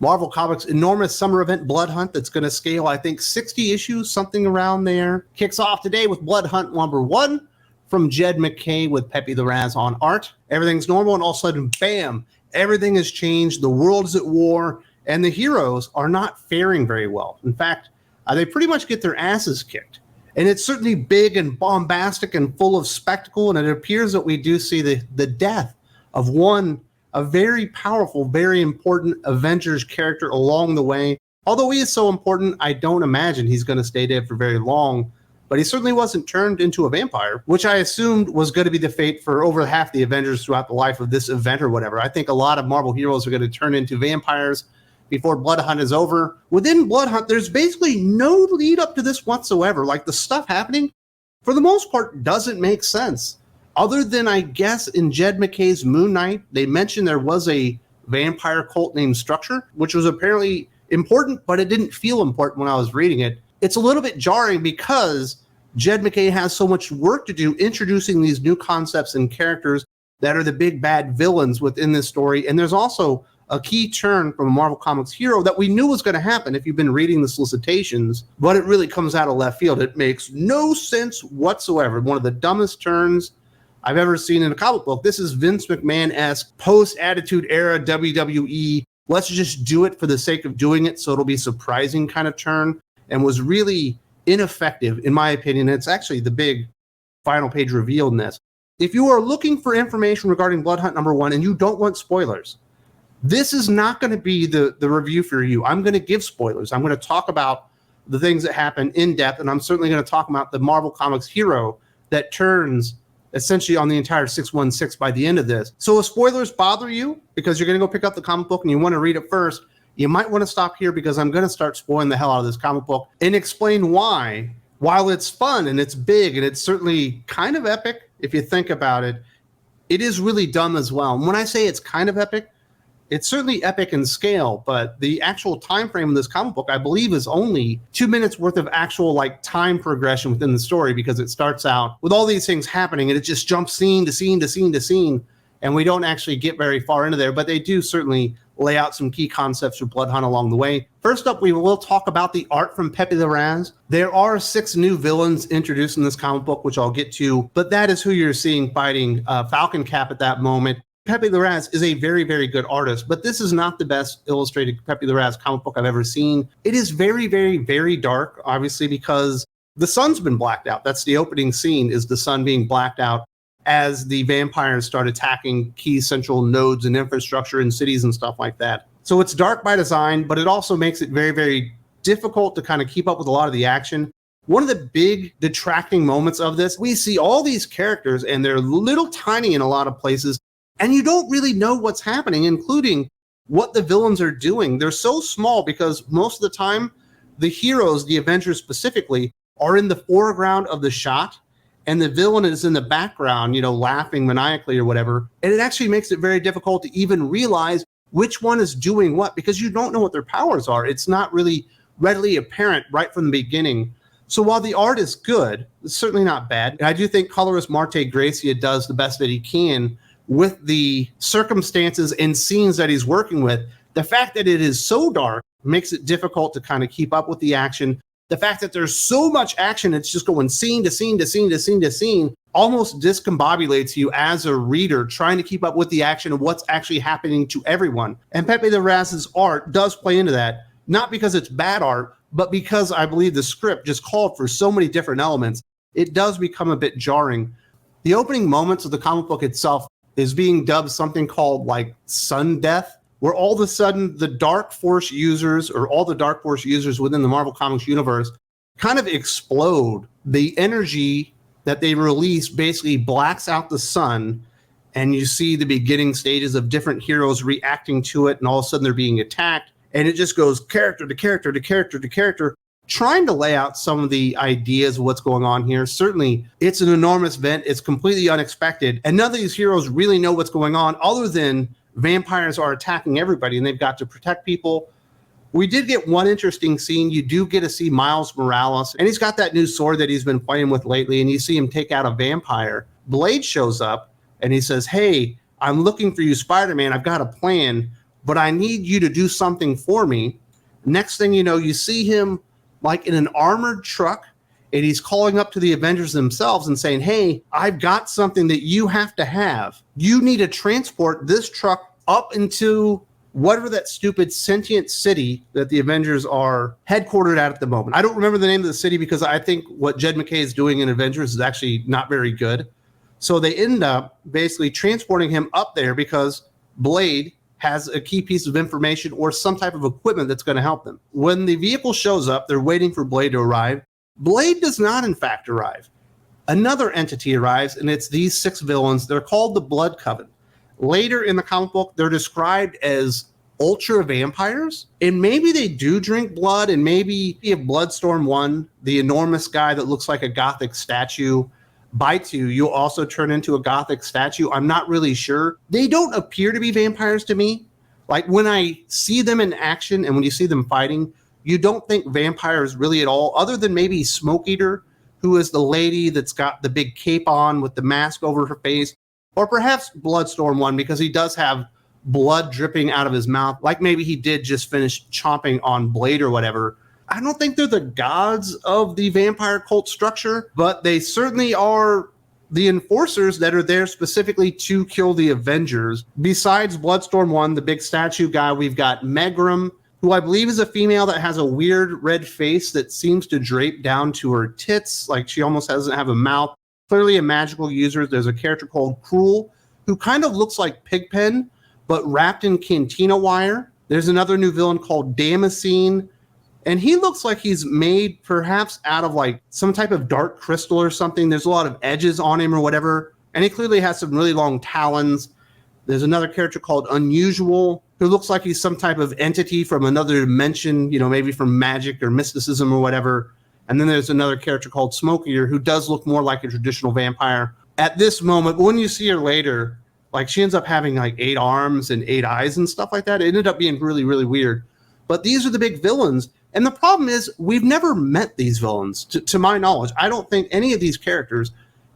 Marvel Comics' enormous summer event, Bloodhunt, that's going to scale, I think, 60 issues, something around there. Kicks off today with Bloodhunt #1 from Jed McKay with Pepe Larraz on art. Everything's normal, and all of a sudden, bam, everything has changed. The world is at war, and the heroes are not faring very well. In fact, they pretty much get their asses kicked. And it's certainly big and bombastic and full of spectacle, and it appears that we do see the death of a very powerful, very important Avengers character along the way. Although he is so important, I don't imagine he's going to stay dead for very long. But he certainly wasn't turned into a vampire, which I assumed was going to be the fate for over half the Avengers throughout the life of this event or whatever. I think a lot of Marvel heroes are going to turn into vampires before Bloodhunt is over. Within Bloodhunt, there's basically no lead up to this whatsoever. Like, the stuff happening, for the most part, doesn't make sense. Other than, I guess, in Jed McKay's Moon Knight, they mentioned there was a vampire cult named Structure, which was apparently important, but it didn't feel important when I was reading it. It's a little bit jarring because Jed McKay has so much work to do introducing these new concepts and characters that are the big bad villains within this story. And there's also a key turn from a Marvel Comics hero that we knew was going to happen if you've been reading the solicitations, but it really comes out of left field. It makes no sense whatsoever. One of the dumbest turns I've ever seen in a comic book. This is Vince McMahon-esque post-Attitude Era WWE. Let's just do it for the sake of doing it so it'll be surprising kind of turn, and was really ineffective, in my opinion. It's actually the big final page reveal in this. If you are looking for information regarding Bloodhunt #1 and you don't want spoilers, this is not going to be the review for you. I'm going to give spoilers. I'm going to talk about the things that happen in depth, and I'm certainly going to talk about the Marvel Comics hero that turns essentially on the entire 616 by the end of this. So if spoilers bother you because you're going to go pick up the comic book and you want to read it first, you might want to stop here, because I'm going to start spoiling the hell out of this comic book and explain why, while it's fun and it's big and it's certainly kind of epic, if you think about it, it is really dumb as well. And when I say it's kind of epic, it's certainly epic in scale, but the actual time frame of this comic book, I believe, is only 2 minutes worth of actual time progression within the story, because it starts out with all these things happening and it just jumps scene to scene to scene to scene, and we don't actually get very far into there, but they do certainly lay out some key concepts for Bloodhunt along the way. First up, we will talk about the art from Pepe Larraz. There are 6 new villains introduced in this comic book, which I'll get to, but that is who you're seeing fighting Falcon Cap at that moment. Pepe Larraz is a very, very good artist, but this is not the best illustrated Pepe Larraz comic book I've ever seen. It is very, very, very dark, obviously, because the sun's been blacked out. That's the opening scene, is the sun being blacked out as the vampires start attacking key central nodes and infrastructure in cities and stuff like that. So it's dark by design, but it also makes it very, very difficult to kind of keep up with a lot of the action. One of the big detracting moments of this, we see all these characters and they're little tiny in a lot of places, and you don't really know what's happening, including what the villains are doing. They're so small because most of the time, the heroes, the Avengers specifically, are in the foreground of the shot, and the villain is in the background, laughing maniacally or whatever. And it actually makes it very difficult to even realize which one is doing what, because you don't know what their powers are. It's not really readily apparent right from the beginning. So while the art is good, it's certainly not bad. And I do think colorist Marte Gracia does the best that he can with the circumstances and scenes that he's working with. The fact that it is so dark makes it difficult to kind of keep up with the action. The fact that there's so much action, it's just going scene to scene to scene to scene to scene, almost discombobulates you as a reader trying to keep up with the action and what's actually happening to everyone. And Pepe Larraz's art does play into that, not because it's bad art, but because I believe the script just called for so many different elements. It does become a bit jarring. The opening moments of the comic book itself is being dubbed something called Sun Death, where all of a sudden the Dark Force users, or all the Dark Force users within the Marvel Comics universe, kind of explode. The energy that they release basically blacks out the sun, and you see the beginning stages of different heroes reacting to it, and all of a sudden they're being attacked, and it just goes character to character to character to character, trying to lay out some of the ideas of what's going on here. Certainly, it's an enormous event. It's completely unexpected, and none of these heroes really know what's going on, other than vampires are attacking everybody, and they've got to protect people. We did get one interesting scene. You do get to see Miles Morales, and he's got that new sword that he's been playing with lately, and you see him take out a vampire. Blade shows up, and he says, "Hey, I'm looking for you, Spider-Man. I've got a plan. but I need you to do something for me. Next thing you know, you see him like in an armored truck, and he's calling up to the Avengers themselves and saying, hey, I've got something that you have to have. You need to transport this truck up into whatever that stupid sentient city that the Avengers are headquartered at the moment. I don't remember the name of the city because I think what Jed McKay is doing in Avengers is actually not very good. So they end up basically transporting him up there because Blade has a key piece of information or some type of equipment that's going to help them. When the vehicle shows up, they're waiting for Blade to arrive. Blade does not, in fact, arrive. Another entity arrives, and it's these 6 villains. They're called the Blood Coven. Later in the comic book, they're described as ultra vampires, and maybe they do drink blood, and maybe if Bloodstorm 1, the enormous guy that looks like a gothic statue, bites you, you'll also turn into a gothic statue. I'm not really sure. They don't appear to be vampires to me. Like when I see them in action and when you see them fighting, you don't think vampires really at all, other than maybe Smoke Eater, who is the lady that's got the big cape on with the mask over her face, or perhaps Bloodstorm 1 because he does have blood dripping out of his mouth, like maybe he did just finish chomping on Blade or whatever. I don't think they're the gods of the vampire cult structure, but they certainly are the enforcers that are there specifically to kill the Avengers. Besides Bloodstorm 1, the big statue guy, we've got Megrim, who I believe is a female that has a weird red face that seems to drape down to her tits, like she almost doesn't have a mouth. Clearly a magical user. There's a character called Cruel, who kind of looks like Pigpen, but wrapped in cantina wire. There's another new villain called Damascene, and he looks like he's made perhaps out of like some type of dark crystal or something. There's a lot of edges on him or whatever, and he clearly has some really long talons. There's another character called Unusual, who looks like he's some type of entity from another dimension, you know, maybe from magic or mysticism or whatever. And then there's another character called Smoke Eater, who does look more like a traditional vampire. At this moment, when you see her later, like she ends up having like 8 arms and 8 eyes and stuff like that. It ended up being really, really weird. But these are the big villains. And the problem is we've never met these villains, to my knowledge. I don't think any of these characters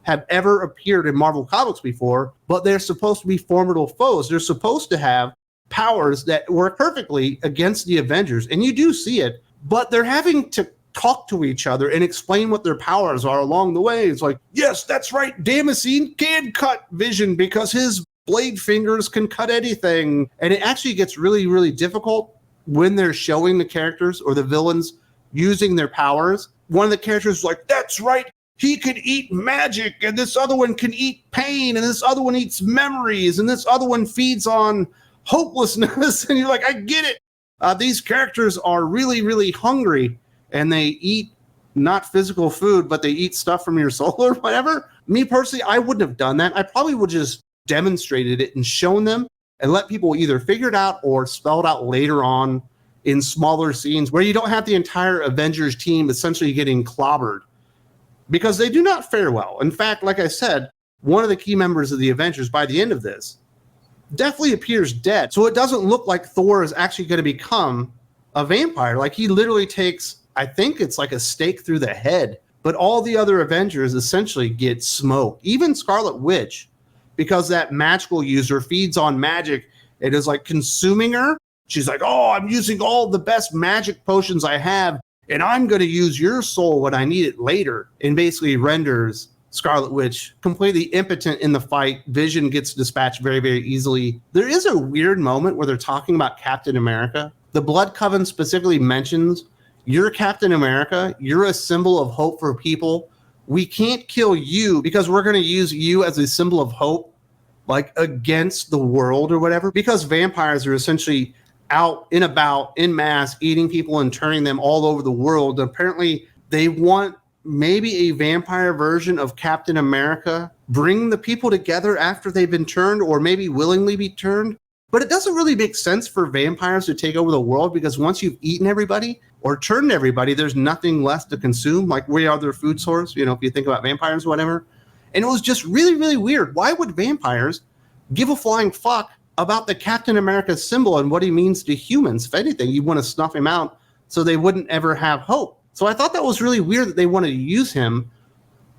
have ever appeared in Marvel Comics before, but they're supposed to be formidable foes. They're supposed to have powers that work perfectly against the Avengers. And you do see it, but they're having to talk to each other and explain what their powers are along the way. It's like, yes, that's right, Damascene can cut Vision because his blade fingers can cut anything. And it actually gets really, really difficult when they're showing the characters or the villains using their powers. One of the characters is like, that's right, he can eat magic, and this other one can eat pain, and this other one eats memories, and this other one feeds on hopelessness. And you're like, I get it. These characters are really, really hungry, and they eat not physical food, but they eat stuff from your soul or whatever. Me personally, I wouldn't have done that. I probably would just demonstrated it and shown them and let people either figure it out or spell it out later on in smaller scenes where you don't have the entire Avengers team essentially getting clobbered, because they do not fare well. In fact, like I said, one of the key members of the Avengers by the end of this definitely appears dead. So it doesn't look like Thor is actually going to become a vampire. Like he literally takes, I think it's like a stake through the head, but all the other Avengers essentially get smoked. Even Scarlet Witch, because that magical user feeds on magic, it is like consuming her. She's like, oh, I'm using all the best magic potions I have, and I'm going to use your soul when I need it later. And basically renders Scarlet Witch completely impotent in the fight. Vision gets dispatched very, very easily. There is a weird moment where they're talking about Captain America. The Blood Coven specifically mentions, you're Captain America. You're a symbol of hope for people. We can't kill you because we're going to use you as a symbol of hope, like against the world or whatever, because vampires are essentially out and about in mass, eating people and turning them all over the world. Apparently, they want maybe a vampire version of Captain America, bring the people together after they've been turned, or maybe willingly be turned. But it doesn't really make sense for vampires to take over the world, because once you've eaten everybody or turned everybody, there's nothing left to consume. Like, we are their food source, you know, if you think about vampires or whatever. And it was just really, really weird. Why would vampires give a flying fuck about the Captain America symbol and what he means to humans? If anything, you want to snuff him out so they wouldn't ever have hope. So I thought that was really weird that they wanted to use him.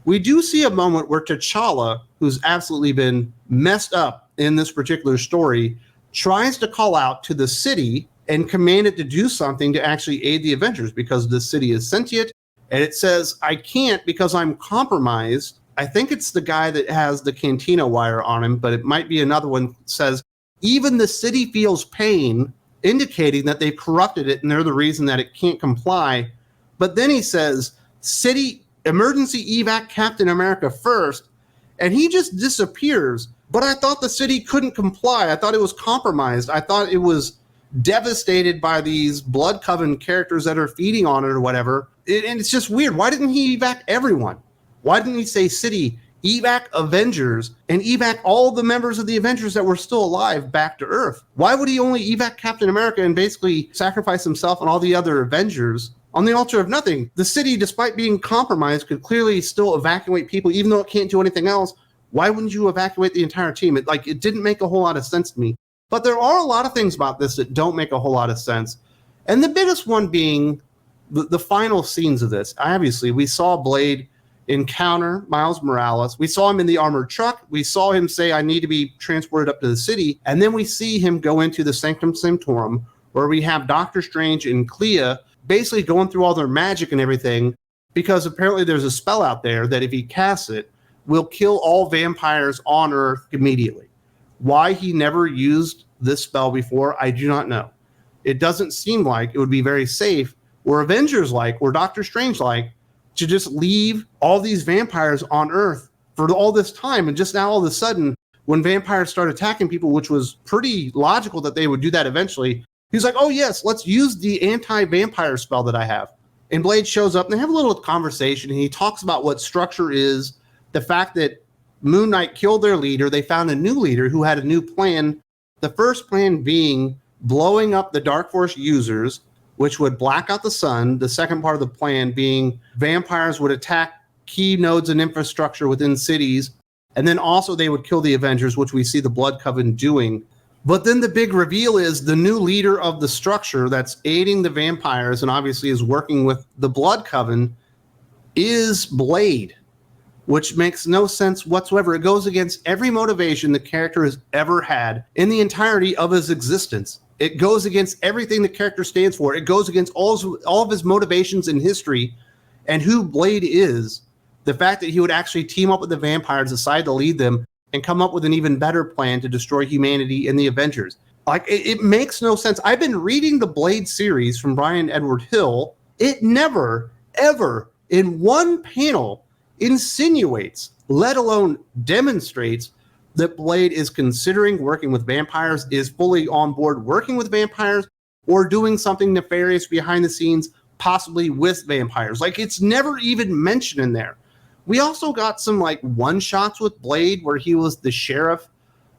We do see a moment where T'Challa, who's absolutely been messed up in this particular story, tries to call out to the city and command it to do something to actually aid the Avengers because the city is sentient. And it says, I can't because I'm compromised. I think it's the guy that has the cantina wire on him, but it might be another one that says, even the city feels pain, indicating that they've corrupted it and they're the reason that it can't comply. But then he says, city emergency evac Captain America first, and he just disappears. But I thought the city couldn't comply. I thought it was compromised. I thought it was devastated by these blood coven characters that are feeding on it or whatever. And it's just weird. Why didn't he evac everyone? Why didn't he say city, evac Avengers, and evac all the members of the Avengers that were still alive back to Earth? Why would he only evac Captain America and basically sacrifice himself and all the other Avengers on the altar of nothing? The city, despite being compromised, could clearly still evacuate people, even though it can't do anything else. Why wouldn't you evacuate the entire team? It didn't make a whole lot of sense to me. But there are a lot of things about this that don't make a whole lot of sense. And the biggest one being the final scenes of this. Obviously, we saw Blade encounter Miles Morales. We saw him in the armored truck. We saw him say, I need to be transported up to the city. And then we see him go into the Sanctum Sanctorum, where we have Doctor Strange and Clea basically going through all their magic and everything, because apparently there's a spell out there that if he casts it, will kill all vampires on Earth immediately. Why he never used this spell before, I do not know. It doesn't seem like it would be very safe, or Avengers like, or Doctor Strange like, to just leave all these vampires on Earth for all this time. And just now, all of a sudden, when vampires start attacking people, which was pretty logical that they would do that eventually, he's like, oh yes, let's use the anti-vampire spell that I have. And Blade shows up and they have a little conversation, and he talks about what Structure is, the fact that Moon Knight killed their leader. They found a new leader who had a new plan. The first plan being blowing up the Dark Force users, which would black out the sun. The second part of the plan being vampires would attack key nodes and infrastructure within cities. And then also they would kill the Avengers, which we see the Blood Coven doing. But then the big reveal is the new leader of the Structure that's aiding the vampires and obviously is working with the Blood Coven is Blade, which makes no sense whatsoever. It goes against every motivation the character has ever had in the entirety of his existence. It goes against everything the character stands for. It goes against all of his motivations in history and who Blade is. The fact that he would actually team up with the vampires, decide to lead them, and come up with an even better plan to destroy humanity and the Avengers. It makes no sense. I've been reading the Blade series from Brian Edward Hill. It never, ever, in one panel, insinuates, let alone demonstrates, that Blade is considering working with vampires, is fully on board working with vampires, or doing something nefarious behind the scenes, possibly with vampires. It's never even mentioned in there. We also got some one-shots with Blade where he was the sheriff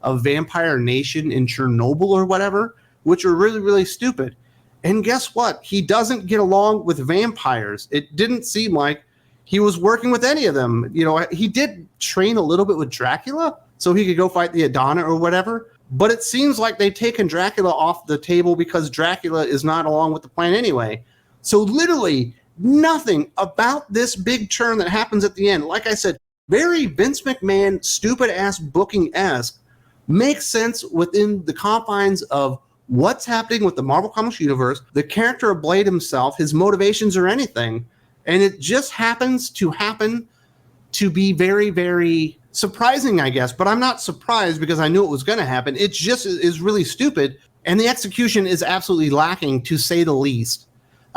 of Vampire Nation in Chernobyl or whatever, which are really, really stupid. And guess what? He doesn't get along with vampires. It didn't seem like he was working with any of them. He did train a little bit with Dracula so he could go fight the Adana or whatever. But it seems like they've taken Dracula off the table because Dracula is not along with the plan anyway. So literally nothing about this big turn that happens at the end, like I said, very Vince McMahon, stupid-ass booking-esque, makes sense within the confines of what's happening with the Marvel Comics universe, the character of Blade himself, his motivations or anything. And it just happens to be very, very surprising, I guess. But I'm not surprised because I knew it was going to happen. It just is really stupid. And the execution is absolutely lacking, to say the least,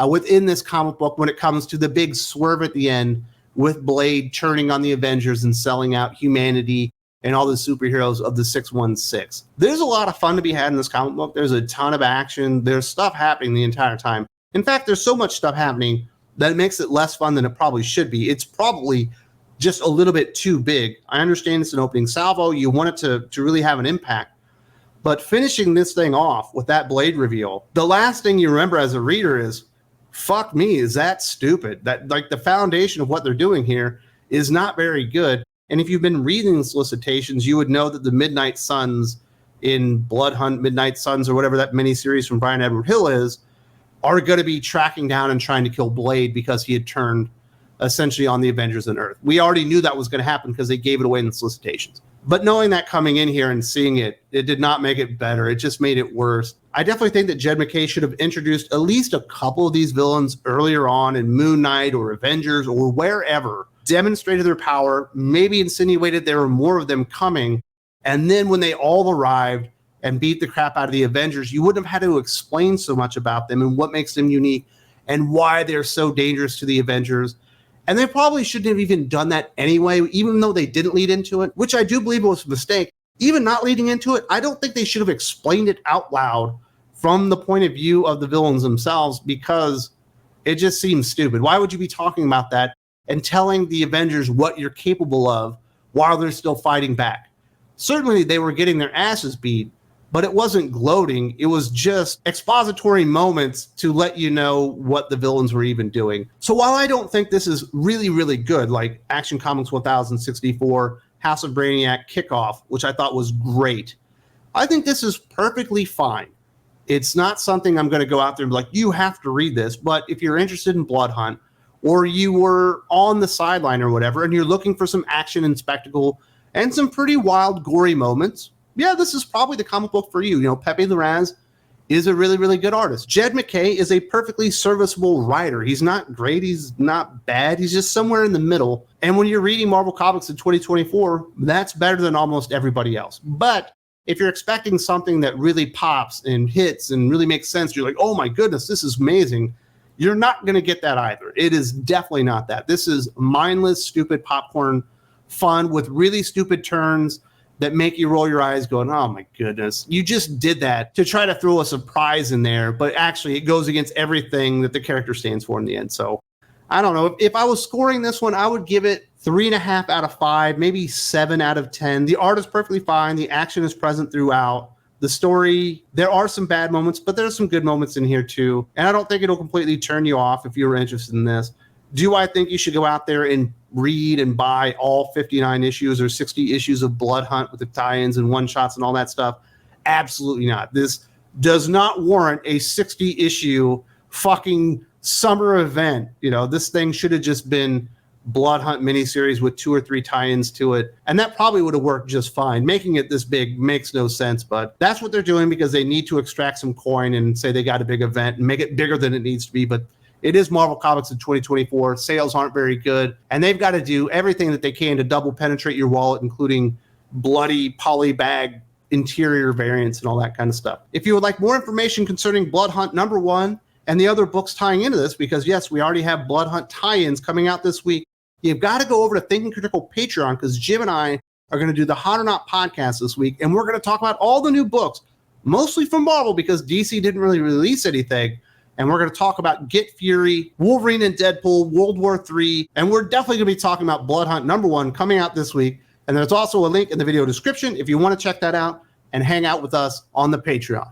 within this comic book when it comes to the big swerve at the end with Blade turning on the Avengers and selling out humanity and all the superheroes of the 616. There's a lot of fun to be had in this comic book. There's a ton of action. There's stuff happening the entire time. In fact, there's so much stuff happening that it makes it less fun than it probably should be. It's probably just a little bit too big. I understand it's an opening salvo. You want it to really have an impact. But finishing this thing off with that Blade reveal, the last thing you remember as a reader is, fuck me, is that stupid? That the foundation of what they're doing here is not very good. And if you've been reading solicitations, you would know that the Midnight Suns in Bloodhunt, Midnight Suns, or whatever that miniseries from Brian Edward Hill is, are going to be tracking down and trying to kill Blade because he had turned essentially on the Avengers and Earth. We already knew that was going to happen because they gave it away in the solicitations. But knowing that coming in here and seeing it, it did not make it better. It just made it worse. I definitely think that Jed McKay should have introduced at least a couple of these villains earlier on in Moon Knight or Avengers or wherever, demonstrated their power, maybe insinuated there were more of them coming. And then when they all arrived and beat the crap out of the Avengers, you wouldn't have had to explain so much about them and what makes them unique and why they're so dangerous to the Avengers. And they probably shouldn't have even done that anyway, even though they didn't lead into it, which I do believe was a mistake. Even not leading into it, I don't think they should have explained it out loud from the point of view of the villains themselves, because it just seems stupid. Why would you be talking about that and telling the Avengers what you're capable of while they're still fighting back? Certainly they were getting their asses beat, but it wasn't gloating. It was just expository moments to let you know what the villains were even doing. So while I don't think this is really, really good, like Action Comics 1064, House of Brainiac, Kickoff, which I thought was great, I think this is perfectly fine. It's not something I'm going to go out there and be like, you have to read this. But if you're interested in Bloodhunt, or you were on the sideline or whatever, and you're looking for some action and spectacle and some pretty wild, gory moments, yeah, this is probably the comic book for you. You know, Pepe Larraz is a really, really good artist. Jed McKay is a perfectly serviceable writer. He's not great. He's not bad. He's just somewhere in the middle. And when you're reading Marvel Comics in 2024, that's better than almost everybody else. But if you're expecting something that really pops and hits and really makes sense, you're like, oh my goodness, this is amazing, you're not going to get that either. It is definitely not that. This is mindless, stupid popcorn fun with really stupid turns that make you roll your eyes going, oh my goodness, you just did that to try to throw a surprise in there, but actually it goes against everything that the character stands for in the end. So I don't know. If I was scoring this one, I would give it 3.5 out of 5, maybe 7 out of 10. The art is perfectly fine. The action is present throughout. The story, there are some bad moments, but there's some good moments in here too. And I don't think it'll completely turn you off if you were interested in this. Do I think you should go out there and read and buy all 59 issues or 60 issues of Bloodhunt with the tie-ins and one-shots and all that stuff? Absolutely not. This does not warrant a 60-issue fucking summer event. You know, this thing should have just been Bloodhunt miniseries with 2 or 3 tie-ins to it, and that probably would have worked just fine. Making it this big makes no sense, but that's what they're doing because they need to extract some coin and say they got a big event and make it bigger than it needs to be. But it is Marvel Comics in 2024. Sales aren't very good, and they've got to do everything that they can to double penetrate your wallet, including bloody polybag interior variants and all that kind of stuff. If you would like more information concerning Bloodhunt #1 and the other books tying into this, because yes, we already have Bloodhunt tie-ins coming out this week, you've got to go over to Thinking Critical Patreon, because Jim and I are going to do the Hot or Not podcast this week, and we're going to talk about all the new books, mostly from Marvel because DC didn't really release anything. And we're going to talk about Get Fury, Wolverine and Deadpool, World War III, and we're definitely going to be talking about Bloodhunt #1 coming out this week. And there's also a link in the video description if you want to check that out and hang out with us on the Patreon.